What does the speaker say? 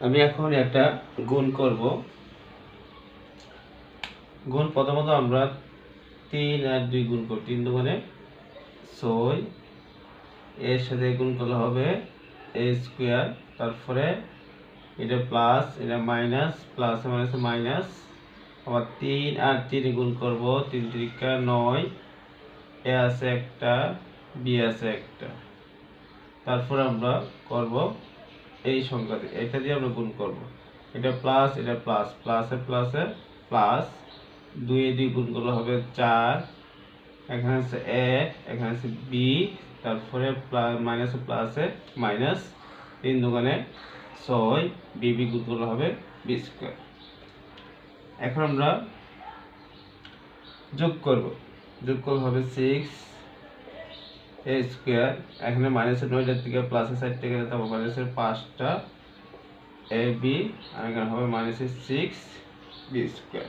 আমি এখন একটা গুণ করব। গুণ প্রথমত আমরা 3 আর 2 গুণ করব। 3 দুগুণে 6, এর সাথে গুণ করলে হবে a স্কয়ার, তারপরে এটা প্লাস এটা মাইনাস, প্লাস মাইনাস মাইনাস, আবার 3 আর 3 গুণ করব। 3 3 9, এ আছে একটা, বি আছে একটা, তারপর আমরা করব এই সংখ্যা দিয়ে, এটা দিয়ে আমরা গুণ করব। এটা প্লাস এটা প্লাস, প্লাসে প্লাসে প্লাস, 2 এ 2 গুণ করলে হবে 4, এখানে আছে এ, এখানে আছে বি, তারপরে মাইনাসে প্লাসে মাইনাস, 3 দুগুণে 6, বি বি গুণ করলে হবে বি স্কয়ার। এখন আমরা যোগ করব। যোগ করলে হবে 6 এ স্কয়ার, এখানে মাইনাসের 9টার থেকে প্লাসের 4টা গেলে তারপর মাইনাসের 5টা এ বি, আর এখানে হবে মাইনাসের 6 বি স্কয়ার।